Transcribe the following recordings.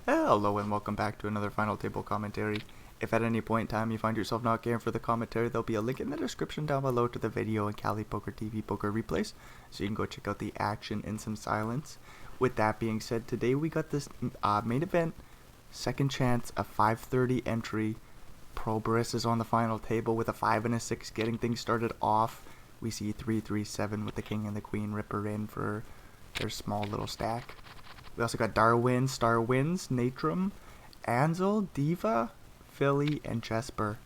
Hello and welcome back to another final table commentary. If at any point in time you find yourself not caring for the commentary, there'll be a link in the description down below to the video and KalipokerTV poker replays, so you can go check out the action in some silence. With that being said, today we got this main event, second chance, a 5:30 entry. Proboris is on the final table with a 5 and a 6 getting things started off. We see 3-3-7 with the king and the queen ripper in for their small little stack. We also got Darwin, Star Wins, Natrum, Ansel, Diva, Philly, and Jesper.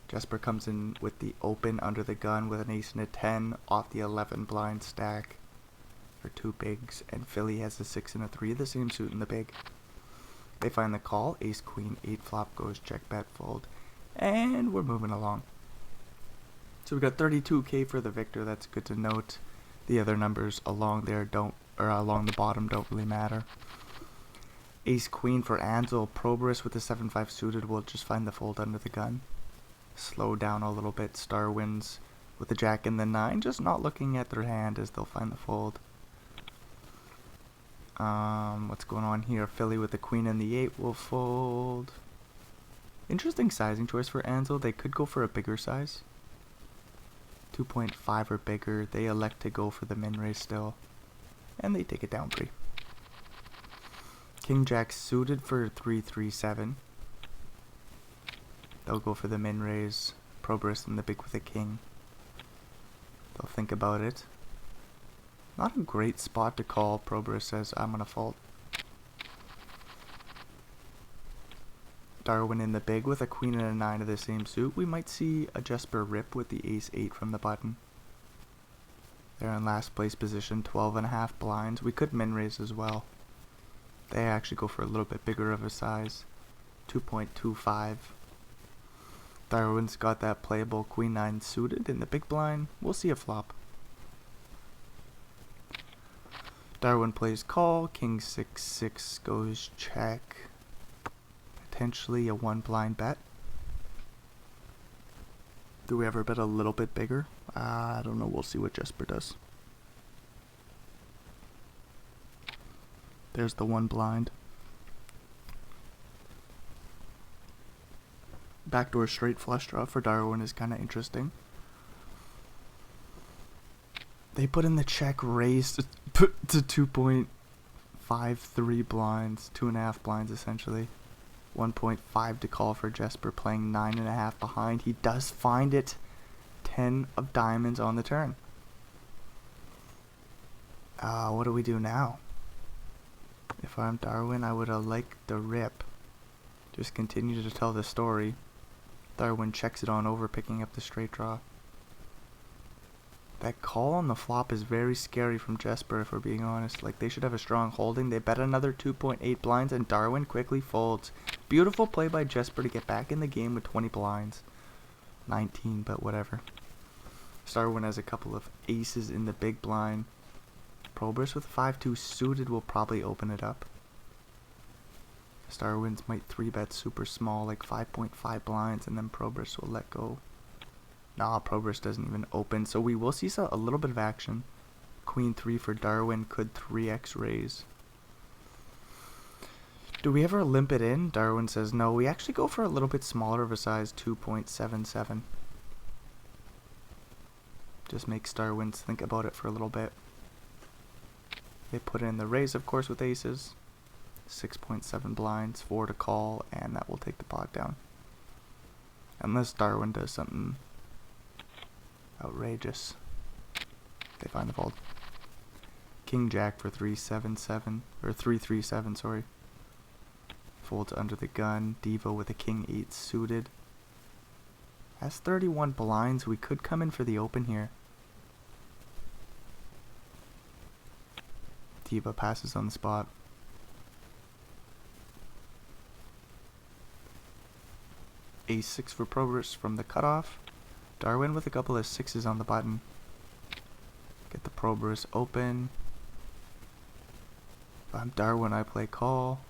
Jesper comes in with the open under the gun with an ace and a 10 off the 11 blind stack for two bigs, and Philly has a 6 and a 3, the same suit in the big. They find the call, ace, queen, 8 flop goes check, bet, fold, and we're moving along. So we got 32k for the victor, that's good to note. The other numbers along there along the bottom don't really matter. Ace queen for Ansel. Proboris with the 7-5 suited will just find the fold under the gun. Slow down a little bit. Star Wins with the jack and the 9, just not looking at their hand as they'll find the fold. What's going on here? Philly with the queen and the 8 will fold. Interesting sizing choice for Ansel. They could go for a bigger size. 2.5 or bigger. They elect to go for the min raise still, and they take it down pre. King jack suited for 3-3-7. They'll go for the min raise. Proboris and the big with a king. They'll think about it. Not a great spot to call. Proboris says, I'm gonna fold. Darwin in the big with a queen and a 9 of the same suit. We might see a Jesper rip with the ace 8 from the button. They're in last place position, 12.5 blinds. We could min raise as well. They actually go for a little bit bigger of a size, 2.25. Darwin's got that playable queen 9 suited in the big blind. We'll see a flop. Darwin plays call, king 6-6 goes check. Potentially a 1 blind bet. Do we ever bet a little bit bigger? I don't know. We'll see what Jesper does. There's the 1 blind. Backdoor straight flush draw for Darwin is kind of interesting. They put in the check raise to 2.53 blinds, 2.5 blinds essentially. 1.5 to call for Jesper, playing 9.5 behind. He does find it. 10 of diamonds on the turn. What do we do now? If I'm Darwin, I would have liked the rip. Just continue to tell the story. Darwin checks it on over, picking up the straight draw. That call on the flop is very scary from Jesper, if we're being honest. Like, they should have a strong holding. They bet another 2.8 blinds, and Darwin quickly folds. Beautiful play by Jesper to get back in the game with 20 blinds. 19, but whatever. Darwin has a couple of aces in the big blind. Proboris with 5-2 suited will probably open it up. Darwin's might 3-bet super small, like 5.5 blinds, and then Proboris will let go. Nah, Proboris doesn't even open, so we will see a little bit of action. Queen 3 for Darwin could 3x raise. Do we ever limp it in? Darwin says no. We actually go for a little bit smaller of a size, 2.77. Just makes Darwin's think about it for a little bit. They put in the raise, of course, with aces. 6.7 blinds, 4 to call, and that will take the pot down. Unless Darwin does something outrageous. They find the fold. King jack for 3-7-7, or 3-3-7, sorry. Folds under the gun. Diva with a king 8 suited. Has 31 blinds. We could come in for the open here. Diva passes on the spot. Ace 6 for Proboris from the cutoff. Darwin with a couple of 6s on the button. Get the Proboris open. If I'm Darwin, I play call.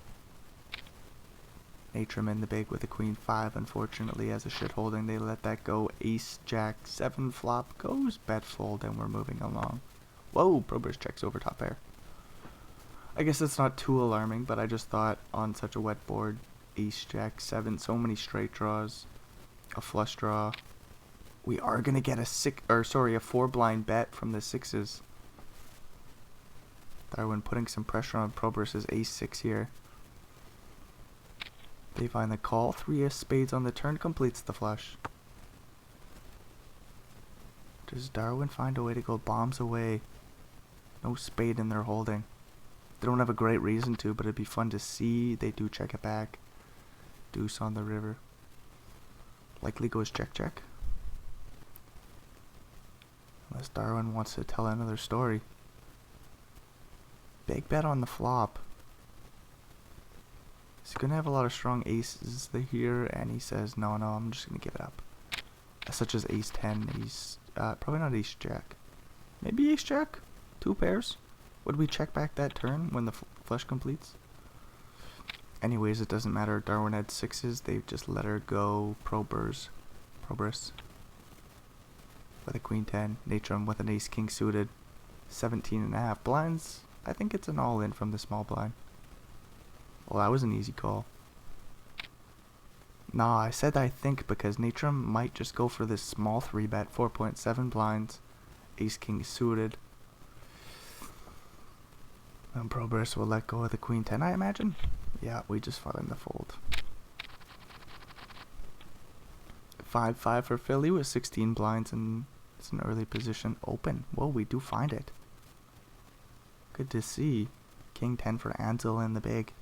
Natrum in the big with a queen 5. Unfortunately, as a shit holding, they let that go. Ace jack 7 flop goes bet fold, and we're moving along. Whoa, Proboris checks over top pair. I guess it's not too alarming, but I just thought on such a wet board, ace, jack, 7, so many straight draws, a flush draw. We are gonna get a 4 blind bet from the 6s. Darwin putting some pressure on Prober's ace 6 here. They find the call. 3 of spades on the turn completes the flush. Does Darwin find a way to go bombs away? No spade in their holding. They don't have a great reason to, but it'd be fun to see. They do check it back. Deuce on the river. Likely goes check check. Unless Darwin wants to tell another story. Big bet on the flop. He's gonna have a lot of strong aces here, and he says, no, I'm just gonna give it up. Such as ace 10, probably not ace jack. Maybe ace jack? 2 pairs? Would we check back that turn when the flush completes? Anyways, it doesn't matter. Darwin had 6s. They've just let her go. Probers. With a queen 10. Natrum with an ace king suited. 17.5 blinds. I think it's an all in from the small blind. Well, that was an easy call. Nah, I said I think because Natrum might just go for this small 3 bet. 4.7 blinds. Ace king suited. And Probers will let go of the queen 10, I imagine. Yeah, we just fought in the fold. 5-5 for Philly with 16 blinds, and it's an early position open. Whoa, we do find it. Good to see. King 10 for Ansel in the big.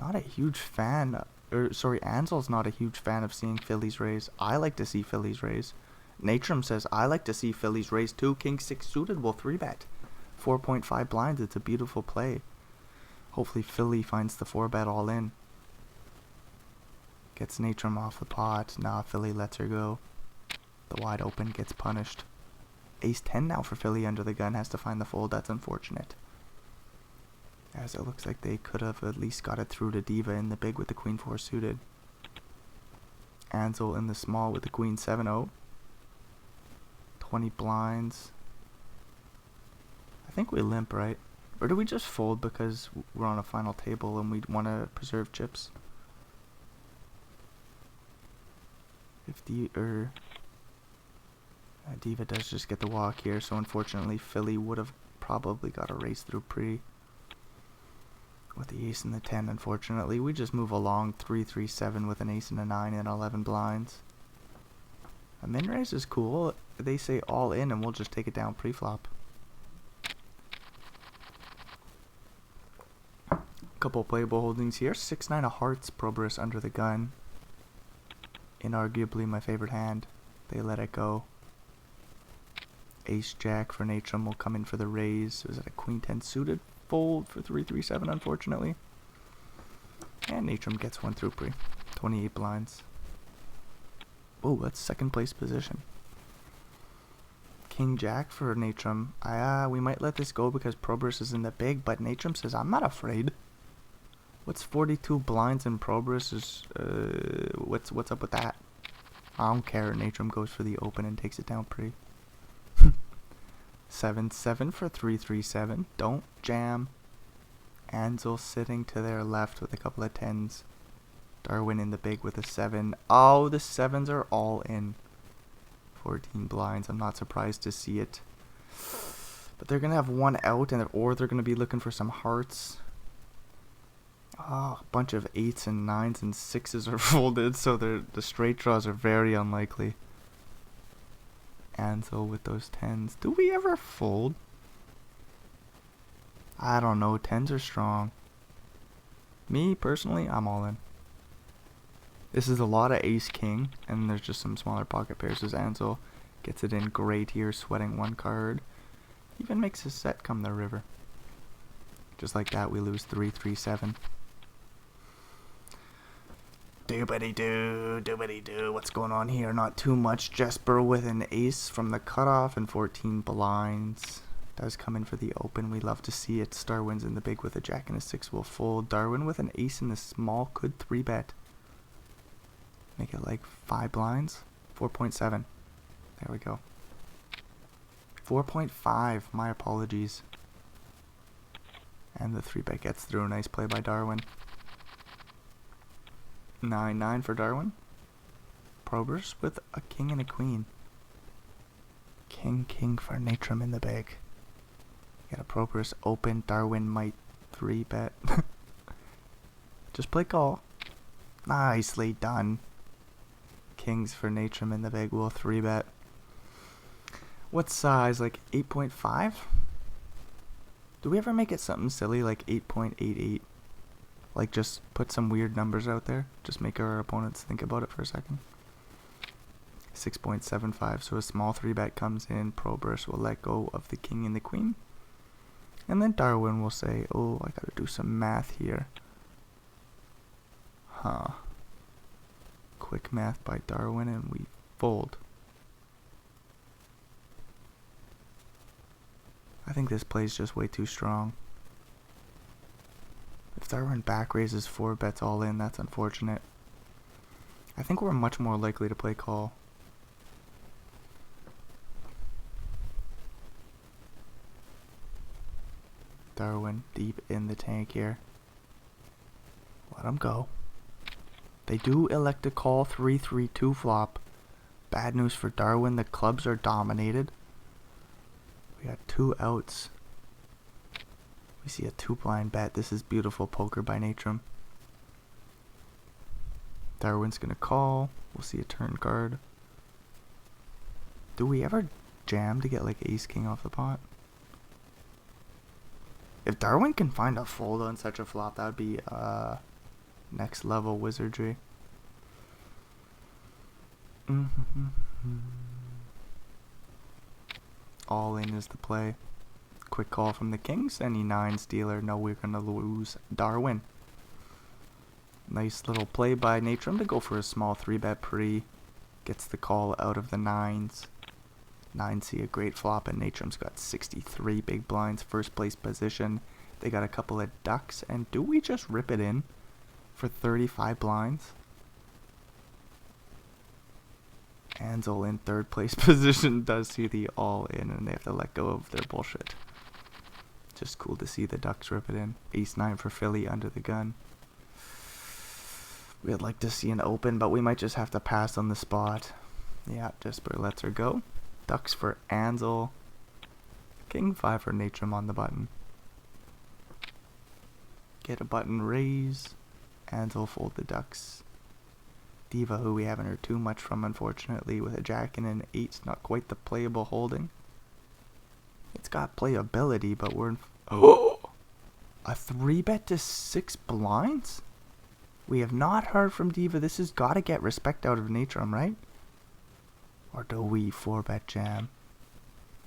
Not a huge fan, Ansel's not a huge fan of seeing Phillies raise. I like to see Phillies raise. Natrum says, I like to see Phillies raise too. King 6 suited will 3-bet. 4.5 blinds, it's a beautiful play. Hopefully Philly finds the 4-bet all in. Gets Natrum off the pot. Nah, Philly lets her go. The wide open gets punished. Ace 10 now for Philly under the gun. Has to find the fold. That's unfortunate. As it looks like they could have at least got it through to Diva in the big with the queen 4 suited. Ansel in the small with the queen 7-0. 20 blinds. I think we limp, right? Or do we just fold because we're on a final table and we want to preserve chips? If Diva does just get the walk here, so unfortunately Philly would have probably got a race through pre. With the ace and the 10, unfortunately. We just move along 3-3-7 with an ace and a 9 and 11 blinds. A min raise is cool. They say all in and we'll just take it down pre-flop. Couple playable holdings here. 6-9 of hearts, Proberus under the gun. Inarguably my favorite hand. They let it go. Ace jack for Natrum will come in for the raise. Is it a queen 10 suited? Fold for 3-3-7, unfortunately. And Natrum gets one through pre. 28 blinds. Oh, that's second place position. King jack for Natrum. We might let this go because Proberus is in the big, but Natrum says, I'm not afraid. What's 42 blinds in Proberus is, what's up with that? I don't care. Natrum goes for the open and takes it down pre. 7-7 for 3-3-7. Don't jam. Ansel sitting to their left with a couple of 10s. Darwin in the big with a 7. Oh, the 7s are all in. 14 blinds. I'm not surprised to see it. But they're going to have one out, or they're going to be looking for some hearts. Oh, a bunch of 8s and 9s and 6s are folded, so the straight draws are very unlikely. Ansel with those 10s. Do we ever fold? I don't know. 10s are strong. Me, personally, I'm all in. This is a lot of ace-king, and there's just some smaller pocket pairs as Ansel gets it in great here, sweating one card. Even makes his set come the river. Just like that, we lose 3-3-7. Doobity-doo, doobity-doo. What's going on here? Not too much. Jesper with an ace from the cutoff and 14 blinds. Does come in for the open. We love to see it. Star wins in the big with a jack and a 6 will fold. Darwin with an ace in the small could 3-bet. Make it like 5 blinds. 4.7. There we go. 4.5. My apologies. And the 3-bet gets through. A nice play by Darwin. 9-9 for Darwin. Probers with a king and a queen. King for Natrum in the big. Got a Probers open. Darwin might 3-bet. Just play call. Nicely done. Kings for Natrum in the big. We'll 3-bet. What size? Like 8.5? Do we ever make it something silly like 8.88? Like just put some weird numbers out there. Just make our opponents think about it for a second. 6.75. So a small 3-bet comes in. Probers will let go of the king and the queen. And then Darwin will say, oh, I gotta do some math here. Huh. Quick math by Darwin, and we fold. I think this play's just way too strong. If Darwin back raises 4 bets all in, that's unfortunate. I think we're much more likely to play call. Darwin deep in the tank here. Let him go. They do elect to call 3-3-2 flop. Bad news for Darwin, the clubs are dominated. We got 2 outs. We see a 2-blind bet. This is beautiful poker by Natrum. Darwin's gonna call. We'll see a turn card. Do we ever jam to get like ace-king off the pot? If Darwin can find a fold on such a flop, that would be next level wizardry. All in is the play. Quick call from the kings. Any 9s dealer. No, we're gonna lose Darwin. Nice little play by Natrum to go for a small 3-bet pre. Gets the call out of the 9s. 9s see a great flop, and Natrum's got 63 big blinds. First place position. They got a couple of ducks, and do we just rip it in for 35 blinds? Ansel in third place position does see the all in, and they have to let go of their bullshit. Just cool to see the ducks rip it in. Ace-9 for Philly under the gun. We'd like to see an open, but we might just have to pass on the spot. Yeah, Jesper lets her go. Ducks for Ansel. King-5 for Natrum on the button. Get a button raise. Ansel fold the ducks. Diva, who we haven't heard too much from, unfortunately, with a jack and an 8, not quite the playable holding. It's got playability, but we're in... Oh! A 3-bet to 6 blinds? We have not heard from Diva. This has got to get respect out of Natrum, right? Or do we 4-bet jam?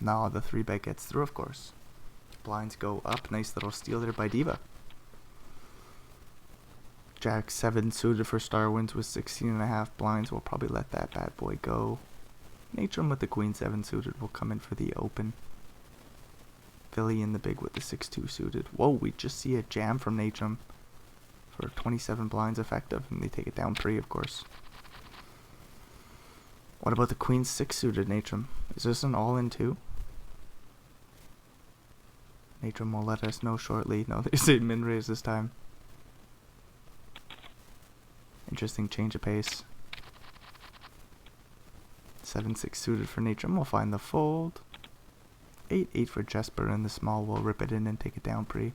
No, the 3-bet gets through, of course. Blinds go up. Nice little steal there by Diva. Jack 7 suited for star wins with 16.5 blinds. We'll probably let that bad boy go. Natrum with the Queen 7 suited will come in for the open. Philly in the big with the 6-2 suited. Whoa, we just see a jam from Natrum for 27 blinds effective, and they take it down 3, of course. What about the Queen 6 suited Natrum? Is this an all-in too? Natrum will let us know shortly. No, they say min raise this time. Interesting change of pace. 7-6 suited for Natrum. We'll find the fold. 8-8 for Jesper, and the small will rip it in and take it down pre.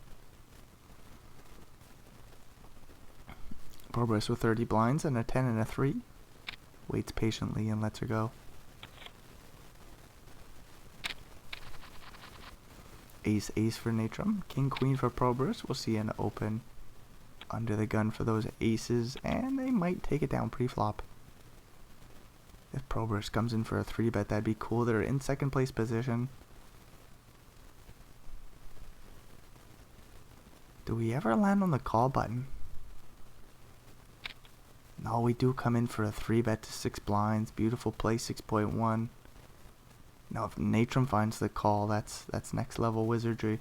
Probers with 30 blinds and a 10 and a 3. Waits patiently and lets her go. Ace-Ace for Natrum. King-Queen for Probers. We'll see an open under the gun for those aces, and they might take it down pre-flop. If Probers comes in for a 3-bet, that'd be cool. They're in second place position. Do we ever land on the call button? No, we do come in for a 3-bet to 6 blinds. Beautiful play, 6.1. Now, if Natrum finds the call, that's next level wizardry.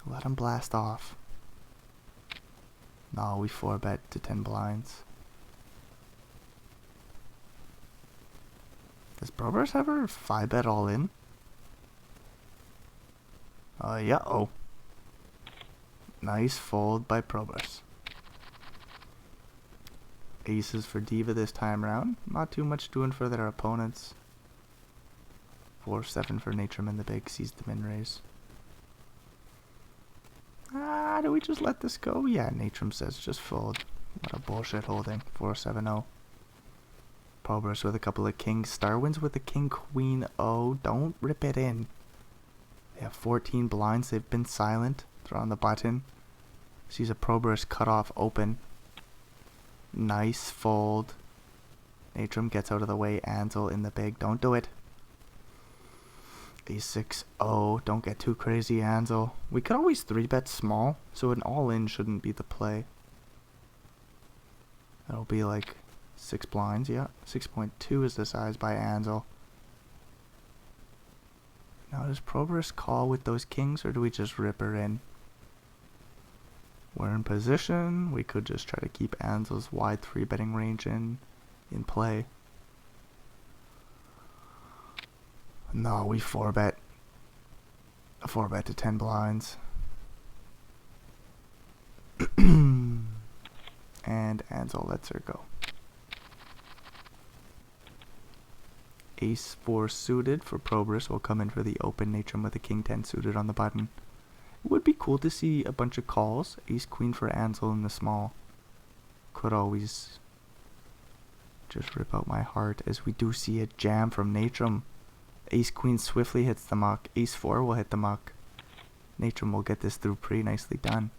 Let him blast off. No, we 4-bet to 10 blinds. Does Probers ever 5-bet all in? Yeah, oh. Nice fold by Probus. Aces for Diva this time around. Not too much doing for their opponents. 4-7 for Natrum in the big. Sees the min raise. Do we just let this go? Yeah, Natrum says just fold. What a bullshit holding. 4-7-0. Probus with a couple of kings. Star wins with a king, queen. Oh, don't rip it in. They have 14 blinds. They've been silent. They're on the button. Sees a Probus cut off open. Nice fold. Natrum gets out of the way. Ansel in the big. Don't do it. A6. Oh, don't get too crazy, Ansel. We could always 3-bet small, so an all-in shouldn't be the play. That'll be like 6 blinds, yeah. 6.2 is the size by Ansel. Now, does Probus call with those kings, or do we just rip her in? We're in position. We could just try to keep Ansel's wide 3-betting range in play. No, we 4-bet. A 4-bet to 10 blinds. And Ansel lets her go. Ace 4 suited for Probus will come in for the open. Natrum with a king 10 suited on the button. It would be cool to see a bunch of calls. Ace queen for Ansel in the small. Could always just rip out my heart, as we do see a jam from Natrum. Ace queen swiftly hits the muck. Ace 4 will hit the muck. Natrum will get this through pretty nicely done.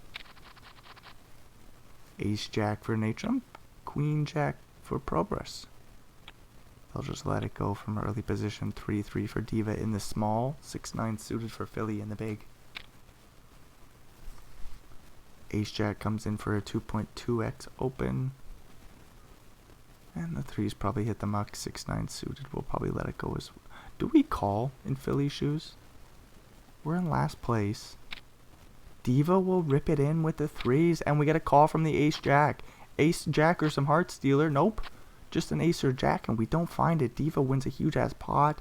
Ace jack for Natrum. Queen jack for Probus. They'll just let it go from early position. 3-3 for Diva in the small. 6-9 suited for Philly in the big. Ace jack comes in for a 2.2x open. And the 3s probably hit the muck. 6-9 suited. We'll probably let it go as well. Do we call in Philly shoes? We're in last place. Diva will rip it in with the 3s, and we get a call from the ace jack. Ace jack or some heart stealer. Nope. Just an ace or jack, and we don't find it. Diva wins a huge ass pot.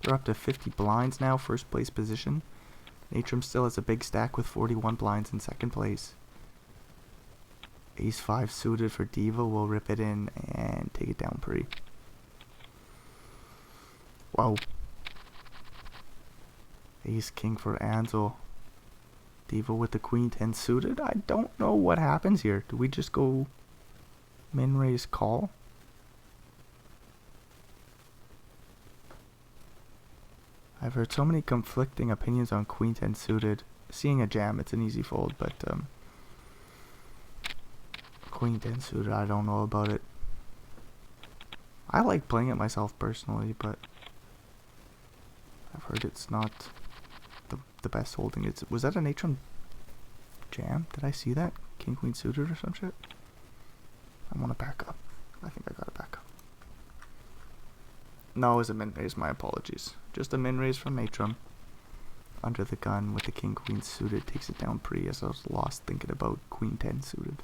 They're up to 50 blinds now, first place position. Natrum still has a big stack with 41 blinds in second place. Ace 5 suited for Diva will rip it in and take it down pretty. Whoa. Ace king for Ansel. Diva with the queen 10 suited. I don't know what happens here. Do we just go min raise call? I've heard so many conflicting opinions on queen 10 suited. Seeing a jam, it's an easy fold, but queen 10 suited, I don't know about it. I like playing it myself personally, but I've heard it's not the best holding. Was that an Natrum jam? Did I see that? King queen suited or some shit? I want to back up. I think I gotta back up. No, it was a min raise. My apologies. Just a min raise from Natrum. Under the gun with the king queen suited. Takes it down pretty, as I was lost thinking about queen 10 suited.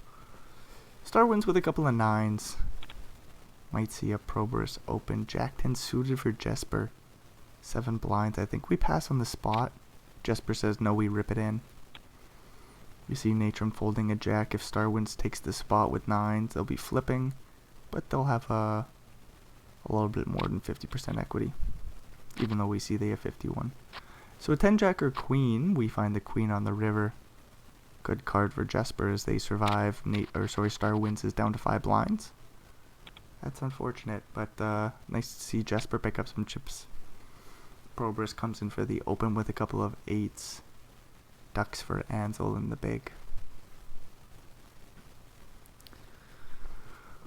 Star wins with a couple of 9s. Might see a Probus open. Jack 10 suited for Jesper. 7 blinds. I think we pass on the spot. Jesper says no, we rip it in. We see Natrum folding a jack. If Star wins takes the spot with 9s, they'll be flipping, but they'll have a little bit more than 50% equity, even though we see they have 51. So a 10 jack or queen, we find the queen on the river. Good card for Jesper as they survive. Star wins is down to 5 blinds. That's unfortunate, but nice to see Jesper pick up some chips. Probus comes in for the open with a couple of 8s. Ducks for Ansel in the big.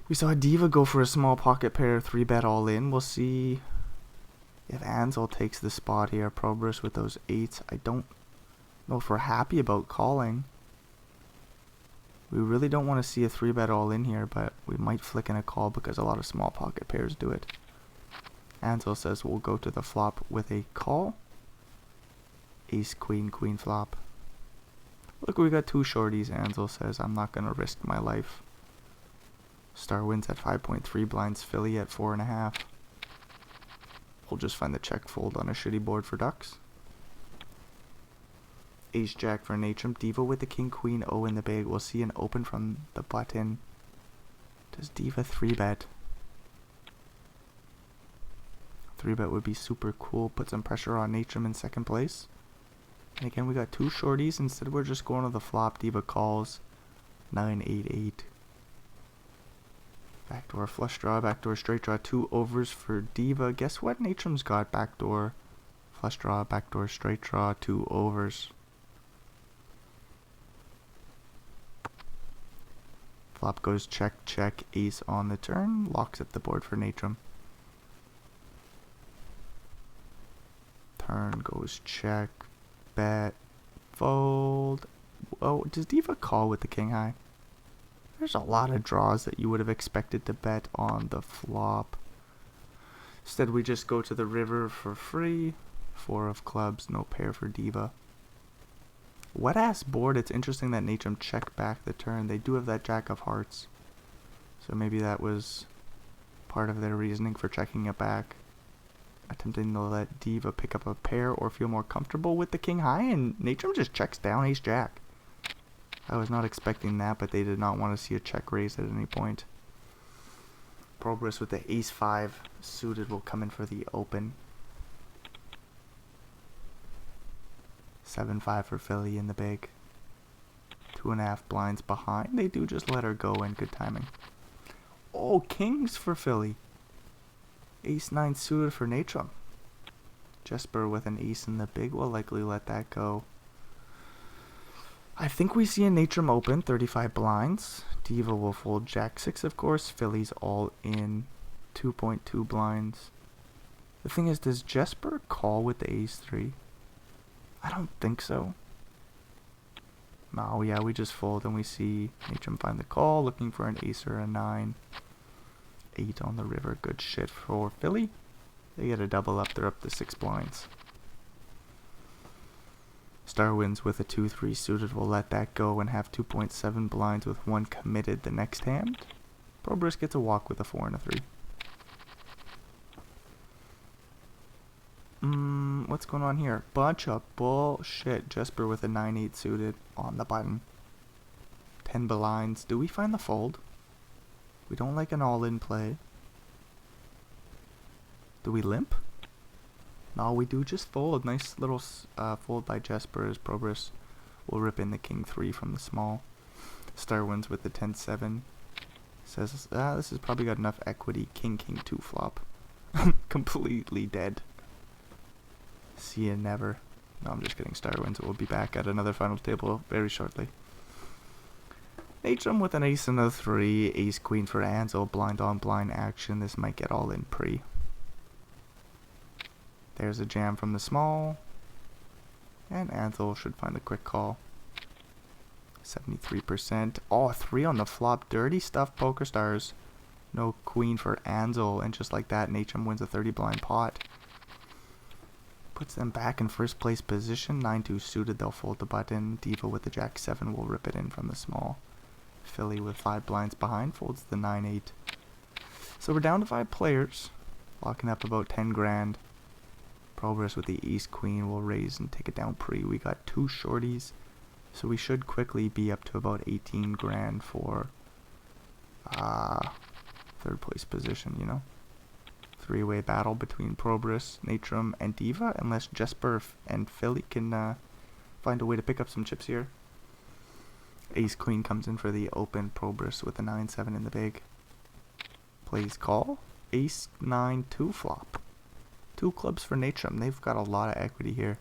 We saw Diva go for a small pocket pair, 3-bet all in. We'll see if Ansel takes the spot here. Probus with those 8s. I don't know if we're happy about calling. We really don't want to see a 3-bet all in here, but we might flick in a call because a lot of small pocket pairs do it. Ansel says we'll go to the flop with a call. Ace, queen, queen flop. Look, we got 2 shorties. Ansel says I'm not going to risk my life. Star wins at 5.3 blinds. Philly at 4.5. We'll just find the check fold on a shitty board for ducks. Ace Jack for Natrum. Diva with the King Queen O in the big. We'll see an open from the button. Does Diva 3-bet? 3-bet would be super cool. Put some pressure on Natrum in second place. And again, we got two shorties. Instead, we're just going to the flop. Diva calls. 9-8-8. Backdoor flush draw. Backdoor straight draw. 2 overs for Diva. Guess what? Natrum's got backdoor flush draw. Backdoor straight draw. 2 overs. Flop goes check, check, ace on the turn. Locks up the board for Natrum. Turn goes check, bet, fold. Oh, does Diva call with the king high? There's a lot of draws that you would have expected to bet on the flop. Instead, we just go to the river for free. 4 of clubs, no pair for Diva. Wet ass board. It's interesting that Natrum checked back the turn. They do have that jack of hearts, so maybe that was part of their reasoning for checking it back. Attempting to let Diva pick up a pair or feel more comfortable with the king high, and Natrum just checks down ace jack. I was not expecting that, but they did not want to see a check raise at any point. Progress with the ace 5 suited will come in for the open. 7-5 for Philly in the big. 2.5 blinds behind. They do just let her go in. Good timing. Oh, kings for Philly. Ace 9 suited for Natrum. Jesper with an ace in the big will likely let that go. I think we see a Natrum open. 35 blinds. Diva will fold jack 6, of course. Philly's all in. 2.2 blinds. The thing is, does Jesper call with the ace 3? I don't think so. No, yeah, we just fold and we see Natrum find the call, looking for an ace or a 9. 8 on the river, good shit for Philly. They get a double up, they're up to 6 blinds. Star wins with a 2-3 suited, will let that go and have 2.7 blinds with 1 committed the next hand. Probris gets a walk with a 4 and a 3. What's going on here? Bunch of bullshit. Jesper with a 9-8 suited on the button. 10 blinds. Do we find the fold? We don't like an all-in play. Do we limp? No, we do just fold. Nice little fold by Jesper as Probris will rip in the king 3 from the small. Star wins with the 10-7. Says, this has probably got enough equity. King 2 flop. Completely dead. See ya never. No, I'm just kidding. Star wins. We'll be back at another final table very shortly. Natrum with an ace and a 3. Ace queen for Ansel. Blind on blind action. This might get all in pre. There's a jam from the small. And Ansel should find the quick call. 73%. Oh, 3 on the flop. Dirty stuff, Poker Stars. No queen for Ansel. And just like that, Natrum wins a 30 blind pot. Puts them back in first place position. 9-2 suited, they'll fold the button. Diva with the jack 7 will rip it in from the small. Philly with 5 blinds behind folds the 9-8. So we're down to 5 players. Locking up about 10 grand. Progress with the ace queen will raise and take it down pre. We got 2 shorties. So we should quickly be up to about 18 grand for third place position, you know. 3-way battle between Probris, Natrum, and Diva, unless Jesper and Philly can find a way to pick up some chips here. Ace Queen comes in for the open. Probris with a 9-7 in the big. Plays call. Ace 9-2 flop. 2 clubs for Natrum. They've got a lot of equity here.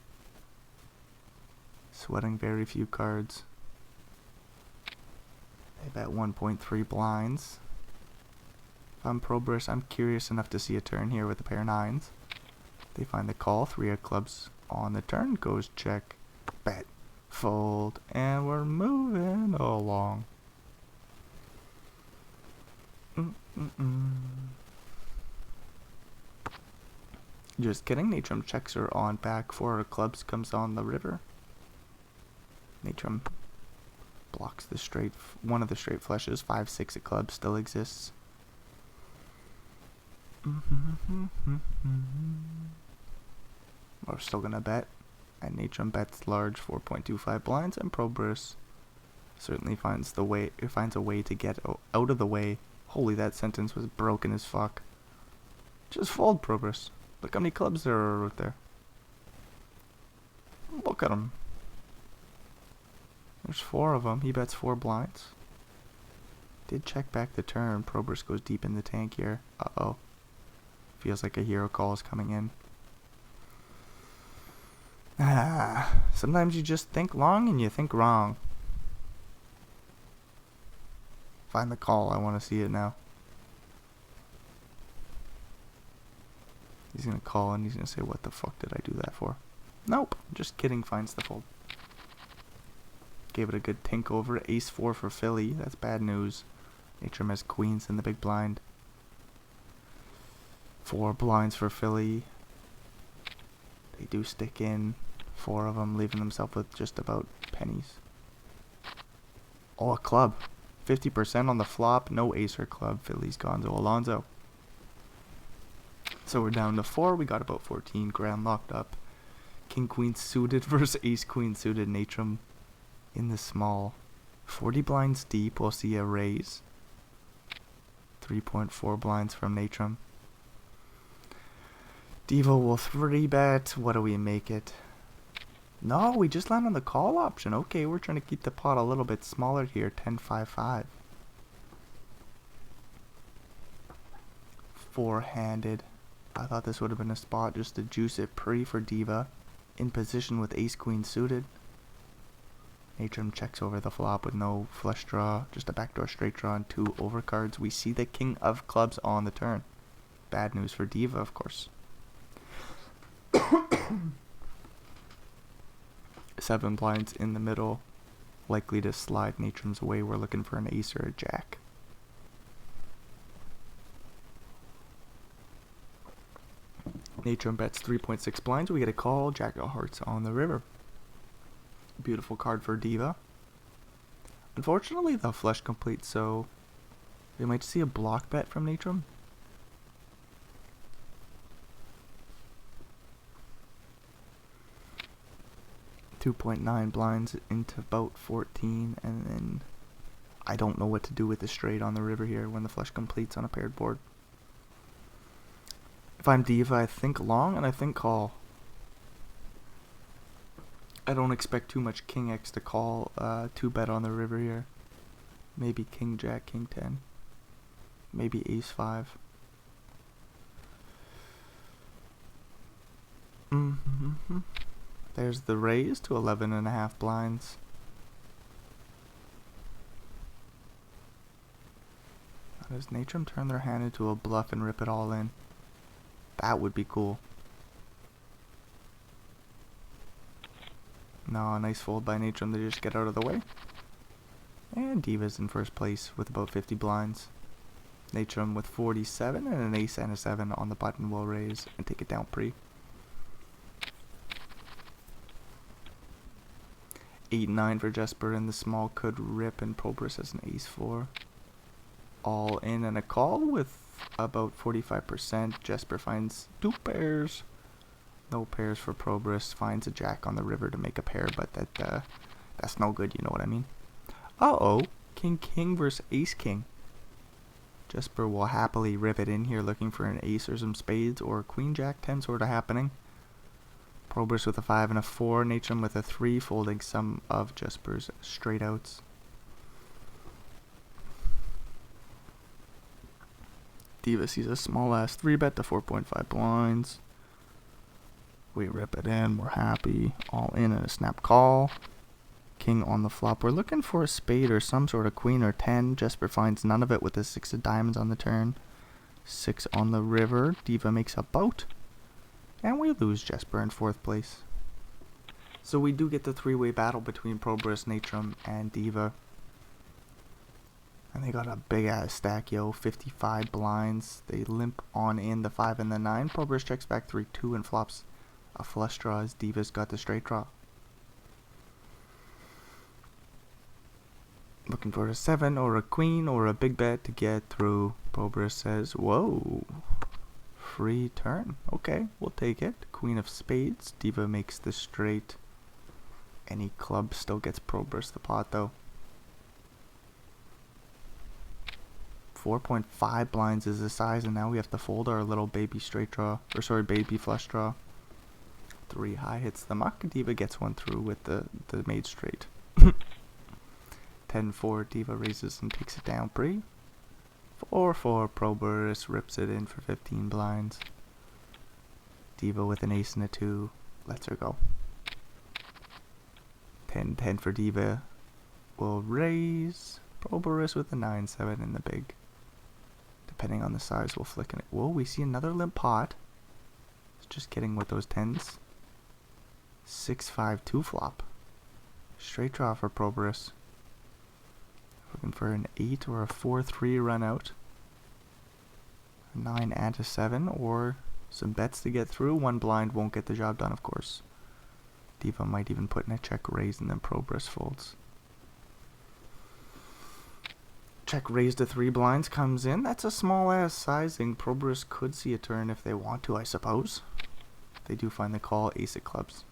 Sweating very few cards. They bet 1.3 blinds. If I'm Probris, I'm curious enough to see a turn here with a pair of 9s. They find the call. 3 of clubs on the turn. Goes check, bet, fold, and we're moving along. Just kidding. Natrum checks her on back. 4 of clubs comes on the river. Natrum blocks the straight, one of the straight flushes. 5-6 of clubs still exists. We're still gonna bet And Natrum bets large 4.25 blinds, and Probris certainly finds a way to get out of the way. Holy, that sentence was broken as fuck. Just fold, Probris. Look how many clubs there are out there. Look at him. There's 4 of them. He bets 4 blinds. Did check back the turn. Probris goes deep in the tank here. Uh-oh. Feels like a hero call is coming in. Sometimes you just think long and you think wrong. Find the call. I want to see it now. He's going to call and he's going to say, what the fuck did I do that for? Nope. Just kidding. Finds the fold. Gave it a good tink over. Ace 4 for Philly. That's bad news. Natrum has queens in the big blind. 4 blinds for Philly. They do stick in. 4 of them, leaving themselves with just about pennies. Oh, a club. 50% on the flop. No ace or club. Philly's Gonzo Alonzo. So we're down to 4. We got about 14 grand locked up. King Queen suited versus Ace Queen suited. Natrum in the small. 40 blinds deep. We'll see a raise. 3.4 blinds from Natrum. Devo will 3-bet. What do we make it? No, we just land on the call option. Okay, we're trying to keep the pot a little bit smaller here. 10-5-5. 4-handed. I thought this would have been a spot just to juice it pre for Diva. In position with Ace Queen suited. Natrum checks over the flop with no flush draw. Just a backdoor straight draw and 2 overcards. We see the king of clubs on the turn. Bad news for Diva, of course. 7 blinds in the middle. Likely to slide Natrum's way. We're looking for an ace or a jack. Natrum bets 3.6 blinds. We get a call. Jack of hearts on the river. Beautiful card for Diva. Unfortunately, the flush complete, so we might see a block bet from Natrum. .9 blinds into about 14, and then I don't know what to do with the straight on the river here when the flush completes on a paired board. If I'm Diva, I think long and I think call. I don't expect too much King X to call 2-bet on the river here. Maybe King Jack, King 10. Maybe Ace 5. There's the raise to 11.5 blinds. Now does Natrum turn their hand into a bluff and rip it all in? That would be cool. No, a nice fold by Natrum to just get out of the way. And Diva's in first place with about 50 blinds. Natrum with 47 and an ace and a 7 on the button will raise and take it down pre. 8-9 for Jesper in the small could rip, and Probris has an ace 4. All in and a call with about 45%. Jesper finds 2 pairs. No pairs for Probris. Finds a jack on the river to make a pair, but that's no good, you know what I mean. Uh-oh. King King versus Ace King. Jesper will happily rip it in here looking for an ace or some spades or Queen Jack 10 sort of happening. Probris with a 5 and a 4. Natrum with a 3, folding some of Jesper's straight outs. Diva sees a small ass 3-bet to 4.5 blinds. We rip it in. We're happy. All in and a snap call. King on the flop. We're looking for a spade or some sort of queen or 10. Jesper finds none of it with a 6 of diamonds on the turn. 6 on the river. Diva makes a boat. And we lose Jesper in 4th place. So we do get the 3-way battle between Probris, Natrum, and Diva. And they got a big ass stack, yo. 55 blinds. They limp on in the 5 and the 9. Probris checks back 3-2 and flops a flush draw as Diva's got the straight draw. Looking for a 7 or a queen or a big bet to get through. Probris says, whoa. free turn. Okay, we'll take it. Queen of spades. Diva makes the straight. Any club still gets Progress the pot though. 4.5 blinds is the size, and now we have to fold our little baby straight draw. Or sorry, baby flush draw. 3 high hits the muck. Diva gets one through with the made straight. 10-4. Diva raises and takes it down pre. 4-4. Progress rips it in for 15 blinds. Diva with an ace and a 2 lets her go. 10-10 for Diva. Will raise. Progress with a 9-7 in the big. Depending on the size, we'll flick it. Whoa, we see another limp pot. Just kidding with those 10s. 6-5 2 flop. Straight draw for Progress. Looking for an 8 or a 4-3 run out. A 9 and a 7, or some bets to get through. One blind won't get the job done, of course. Diva might even put in a check raise and then Progress folds. Check raise to 3 blinds comes in. That's a small ass sizing. Progress could see a turn if they want to, I suppose. They do find the call. Ace of clubs.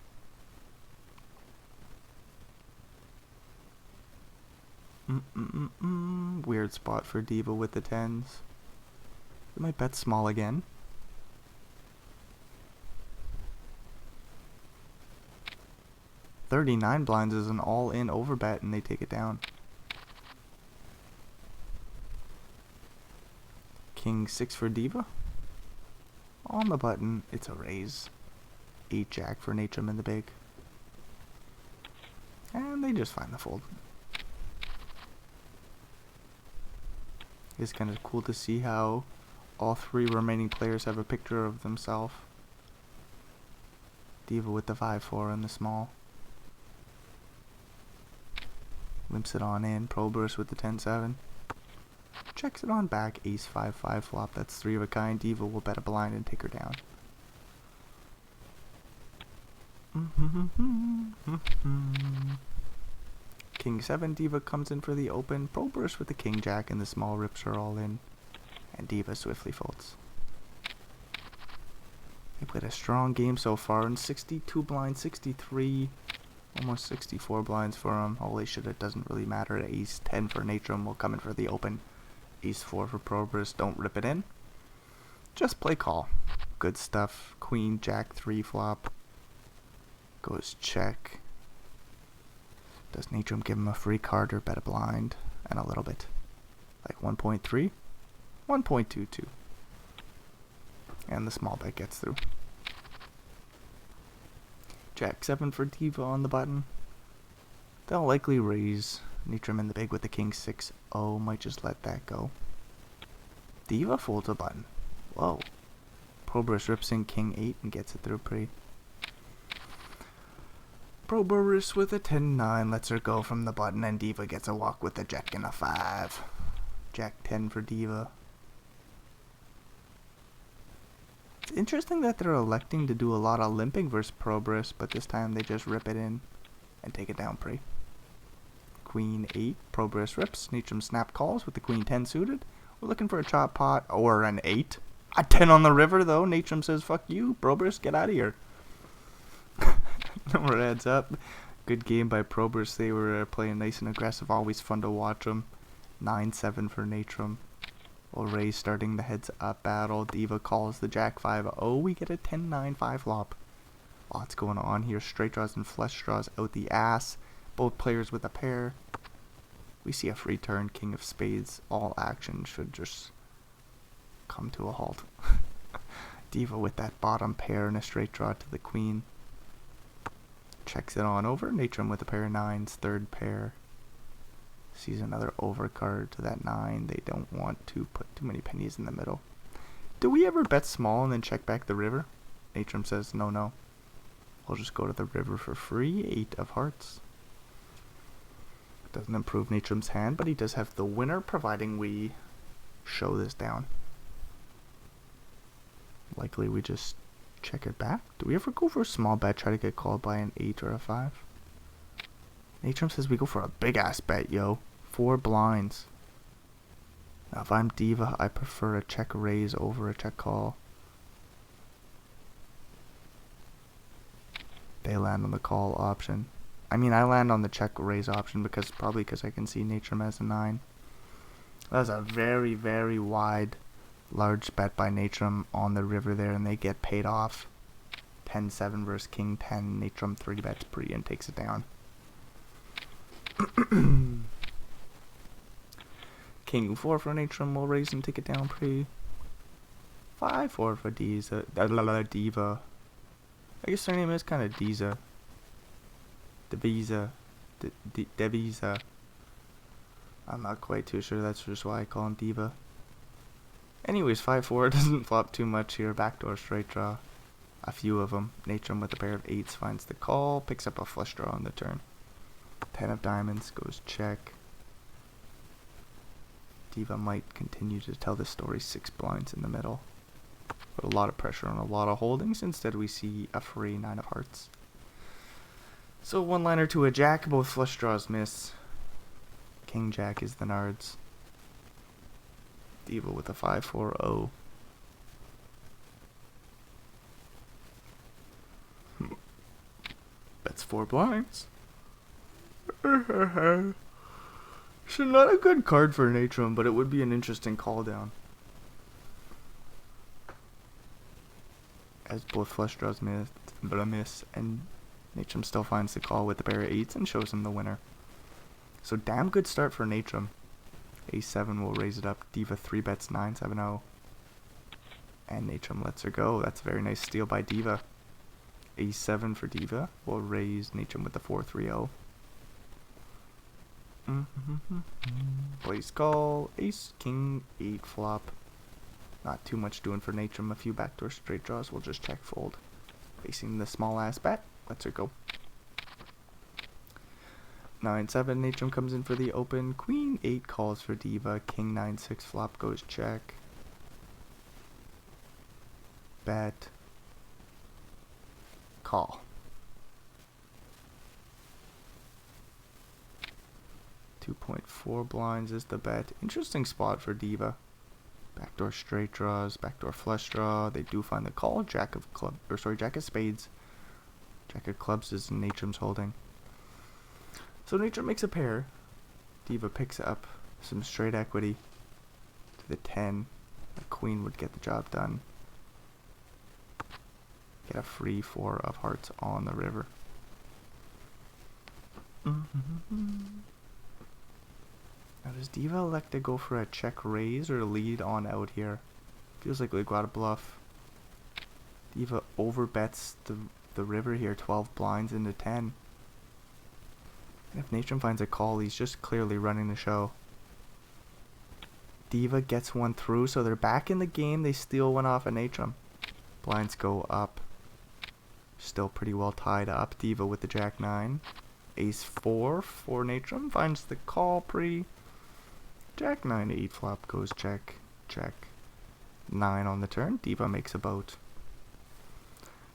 Weird spot for Diva with the 10s. We might bet small again. $39 blinds is an all-in overbet, and they take it down. King 6 for Diva. On the button, it's a raise. 8 jack for Natrum in the big. And they just find the fold. It's kind of cool to see how all 3 remaining players have a picture of themselves. Diva with the 5-4 and the small. Limps it on in. Progress with the 10-7. Checks it on back. Ace 5-5 flop. That's 3 of a kind. Diva will bet a blind and take her down. King 7. Diva comes in for the open. Progress with the king jack, and the small rips her all in. And Diva swiftly folds. They played a strong game so far, and 62 blinds, 63, almost 64 blinds for him. Holy shit, it doesn't really matter. Ace 10 for Natrum will come in for the open. Ace 4 for Progress. Don't rip it in. Just play call. Good stuff. Queen jack 3 flop. Goes check. Does Natrum give him a free card or bet a blind? And a little bit. Like 1.3? 1.22. And the small bet gets through. Jack 7 for Diva on the button. They'll likely raise. Natrum in the big with the king 6. Oh, might just let that go. Diva folds a button. Whoa. Progress rips in king 8 and gets it through pretty. Progress with a 10-9 lets her go from the button, and Diva gets a walk with a jack and a 5. Jack 10 for Diva. It's interesting that they're electing to do a lot of limping versus Progress, but this time they just rip it in and take it down pre. Queen 8, Progress rips. Natrum snap calls with the queen 10 suited. We're looking for a chop pot or an 8. A 10 on the river though. Natrum says, fuck you, Progress, get out of here. Number adds up. Good game by Progress. They were playing nice and aggressive. Always fun to watch them. 9-7 for Natrum. Well, Ray starting the heads up battle. Diva calls the jack 5. Oh, we get a 10-9 5 flop. Lots going on here. Straight draws and flush draws out the ass. Both players with a pair. We see a free turn. King of spades. All action should just come to a halt. Diva with that bottom pair and a straight draw to the queen. Checks it on over. Natrum with a pair of 9s. Third pair. Sees another overcard to that 9. They don't want to put too many pennies in the middle. Do we ever bet small and then check back the river? Natrum says no. We'll just go to the river for free. 8 of hearts. Doesn't improve Natrum's hand, but he does have the winner, providing we show this down. Likely we just check it back. Do we ever go for a small bet, try to get called by an 8 or a 5? Natrum says we go for a big ass bet, yo. 4 blinds. Now if I'm Diva, I prefer a check raise over a check call. They land on the call option. I mean, I land on the check raise option probably because I can see Natrum as a 9. That's a very, very wide, large bet by Natrum on the river there, and they get paid off. 10-7 versus King 10. Natrum 3 bets pre and takes it down. King 4 for Natrum will raise and take it down pre. 5-4 for Diva. I guess her name is kind of Diza. Devisa. I'm not quite too sure. That's just why I call him Diva. Anyways, 5-4 doesn't flop too much here. Backdoor straight draw. A few of them. Natrum with a pair of 8s finds the call. Picks up a flush draw on the turn. 10 of diamonds goes check. Diva might continue to tell the story 6 blinds in the middle. Put a lot of pressure on a lot of holdings. Instead we see a free 9 of hearts. So one liner to a jack. Both flush draws miss. King jack is the nards. Diva with a 5-4-0. That's 4 blinds. So not a good card for Natrum, but it would be an interesting call down. As both flush draws miss, and Natrum still finds the call with the pair of 8s and shows him the winner. So damn good start for Natrum. A7 will raise it up. Diva 3 bets 9-7-0. And Natrum lets her go. That's a very nice steal by Diva. A7 for Diva will raise Natrum with the 4-3-0. Plays call. Ace, King, 8 flop. Not too much doing for Natrum. A few backdoor straight draws. We'll just check fold. Facing the small ass bet. Lets her go. 9-7. Natrum comes in for the open. Queen 8 calls for Diva. King 9-6 flop goes check. Bet. Call. 2.4 blinds is the bet. Interesting spot for Diva. Backdoor straight draws, backdoor flush draw. They do find the call. Jack of spades. Jack of clubs is Natrum's holding. So Natrum makes a pair. Diva picks up some straight equity to the 10. The queen would get the job done. Get a free 4 of hearts on the river. Now does Diva elect to go for a check raise or lead on out here? Feels like we got a bluff. Diva overbets the river here, 12 blinds into 10. And if Natrum finds a call, he's just clearly running the show. Diva gets one through, so they're back in the game. They steal one off of Natrum. Blinds go up. Still pretty well tied up. Diva with the jack 9. Ace 4 for Natrum. Finds the call pre. Jack 9 to 8 flop goes check. Check. 9 on the turn. Diva makes a boat.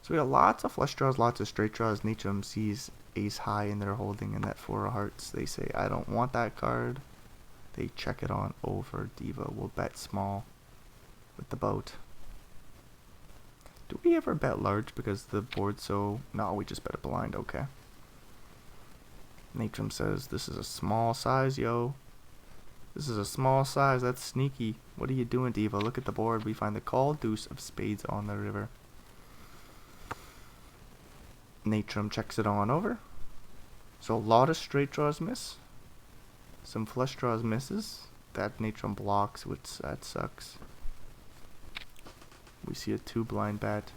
So we got lots of flush draws, lots of straight draws. Natrum sees ace high in their holding and that 4 of hearts. They say, I don't want that card. They check it on over. Diva will bet small with the boat. Do we ever bet large because the board's so... No, we just bet a blind. Okay. Natrum says, this is a small size, yo. This is a small size. That's sneaky. What are you doing, Diva? Look at the board. We find the call. Deuce of spades on the river. Natrum checks it on over. So a lot of straight draws miss. Some flush draws misses. That Natrum blocks, which that sucks. We see a 2 blind bet.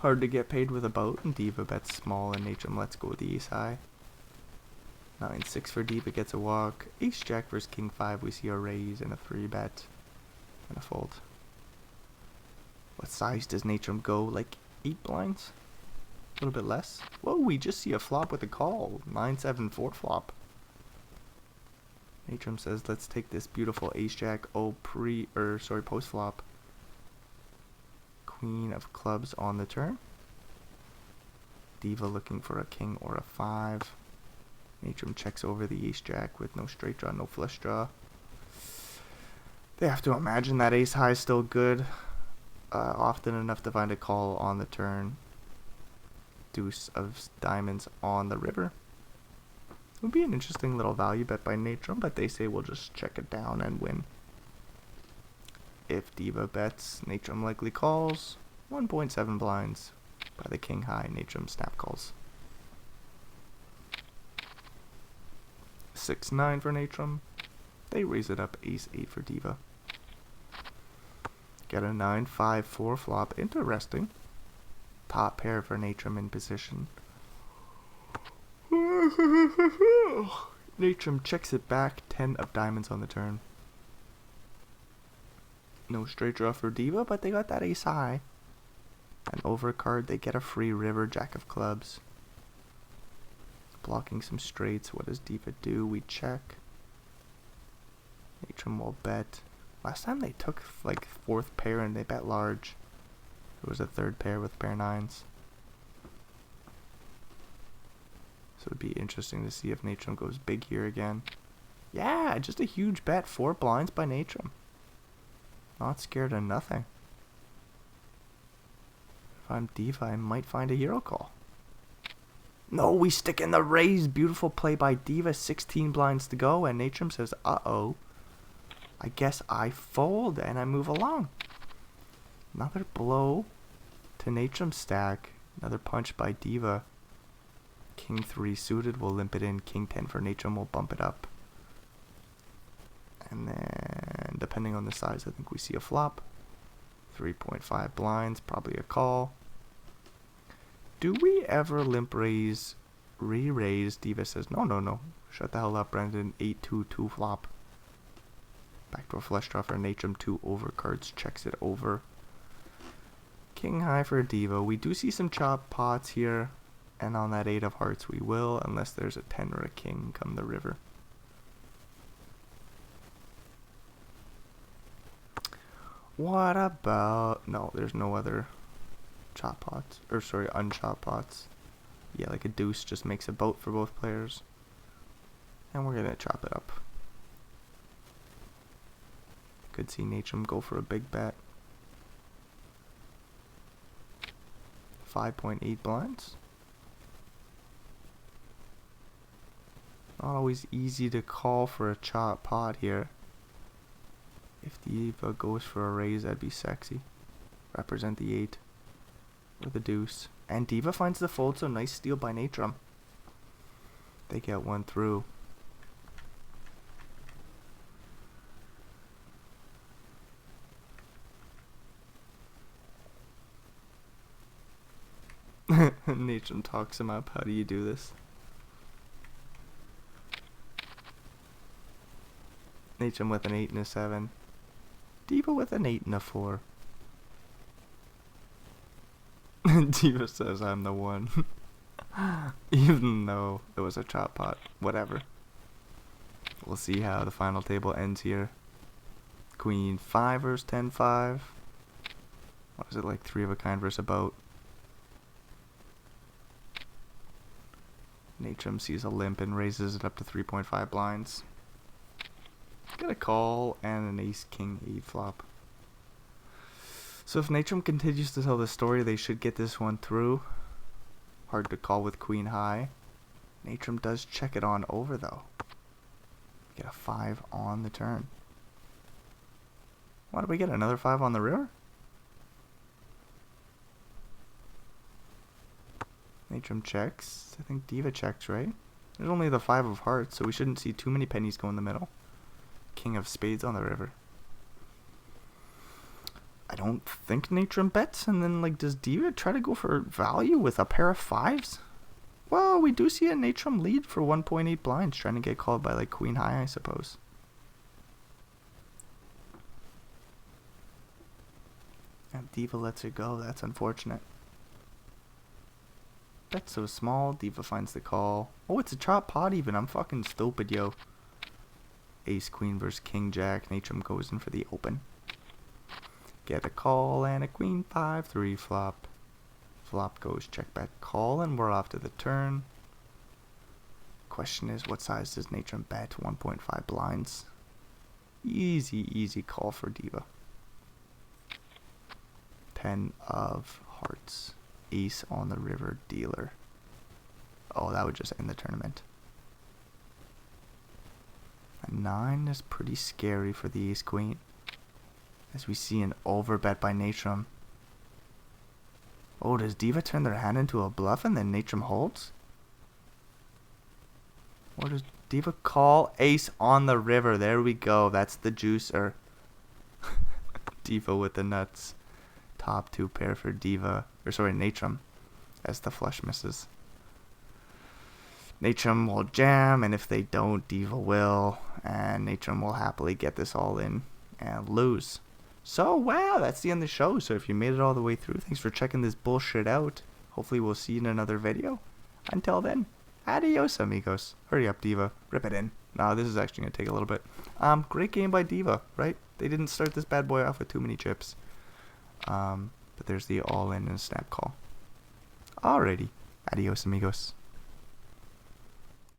Hard to get paid with a boat, and Diva bets small, and Natrum lets go with the ace high. 9-6 for Diva gets a walk. Ace jack versus king 5, we see a raise and a 3 bet and a fold. What size does Natrum go? Like 8 blinds? A little bit less. Whoa, we just see a flop with a call. 9-7 4 flop. Natrum says, let's take this beautiful ace jack. Oh, post flop. Queen of clubs on the turn. Diva looking for a king or a 5. Natrum checks over the ace jack with no straight draw, no flush draw. They have to imagine that ace high is still good. Often enough to find a call on the turn. deuce of diamonds on the river. Would be an interesting little value bet by Natrum, but they say we'll just check it down and win. If Diva bets, Natrum likely calls. 1.7 blinds by the king high. Natrum snap calls. 6-9 for Natrum. They raise it up. Ace-8 for Diva. Get a 9-5-4 flop. Interesting. Top pair for Natrum in position. Natrum checks it back. 10 of diamonds on the turn. No straight draw for Diva, but they got that ace high. An overcard, they get a free river. Jack of clubs. Blocking some straights. What does Diva do? We check. Natrum will bet. Last time they took like fourth pair and they bet large. It was a third pair with pair nines. So it'd be interesting to see if Natrum goes big here again. Yeah, just a huge bet. 4 blinds by Natrum. Not scared of nothing. If I'm Diva, I might find a hero call. No, we stick in the raise. Beautiful play by Diva. 16 blinds to go, and Natrum says, uh-oh. I guess I fold, and I move along. Another blow to Natrum's stack. Another punch by Diva. King 3 suited, we'll limp it in. King 10 for Natrum, we'll bump it up. And then, depending on the size, I think we see a flop. 3.5 blinds, probably a call. Do we ever limp raise, re-raise? Diva says, no. Shut the hell up, Brendan. 8-2-2 flop. Backdoor flush draw for Natrum. 2 overcards, checks it over. King high for Diva. We do see some chop pots here. And on that 8 of hearts we will, unless there's a 10 or a king come the river. What about... No, there's no other chop pots. Or sorry, unchop pots. Yeah, like a deuce just makes a boat for both players. And we're going to chop it up. Could see Natrum go for a big bet. 5.8 blinds. Not always easy to call for a chop pot here. If Diva goes for a raise, that'd be sexy. Represent the 8 or the deuce. And Diva finds the fold, so nice steal by Natrum. They get one through. Natrum talks him up. How do you do this? Natrum with an 8 and a 7. Diva with an 8 and a 4. Diva says I'm the one. Even though it was a chop pot. Whatever. We'll see how the final table ends here. Queen 5 versus 10-5. What was it, like 3 of a kind versus a boat? Natrum sees a limp and raises it up to 3.5 blinds. Get a call and an ace king 8 flop. So if Natrum continues to tell the story, they should get this one through. Hard to call with queen high. Natrum does check it on over though. Get a 5 on the turn. What did we get? Another 5 on the river? Natrum checks. I think Diva checks, right? There's only the 5 of hearts, so we shouldn't see too many pennies go in the middle. King of spades on the river. I don't think Natrum bets, and then like does Diva try to go for value with a pair of 5s? Well, we do see a Natrum lead for 1.8 blinds, trying to get called by like queen high, I suppose. And Diva lets it go. That's unfortunate. That's so small. Diva finds the call. Oh, it's a chop pot even. I'm fucking stupid, yo. Ace queen versus king jack. Natrum goes in for the open. Get a call and a queen 5-3 flop. Flop goes check back call, and we're off to the turn. Question is, what size does Natrum bet? 1.5 blinds. Easy call for Diva. 10 of hearts. ace on the river dealer. Oh, that would just end the tournament. A 9 is pretty scary for the ace queen, as we see an overbet by Natrum. Oh, does Diva turn their hand into a bluff and then Natrum holds? Or does Diva call ace on the river? There we go. That's the juicer. Diva with the nuts. Top 2 pair for Diva. Or sorry, Natrum. As the flush misses. Natrum will jam, and if they don't, Diva will. And Natrum will happily get this all in and lose. So, wow, that's the end of the show. So if you made it all the way through, thanks for checking this bullshit out. Hopefully we'll see you in another video. Until then, adios, amigos. Hurry up, Diva. Rip it in. No, this is actually going to take a little bit. Great game by Diva, right? They didn't start this bad boy off with too many chips. But there's the all-in and snap call. Alrighty. Adios, amigos.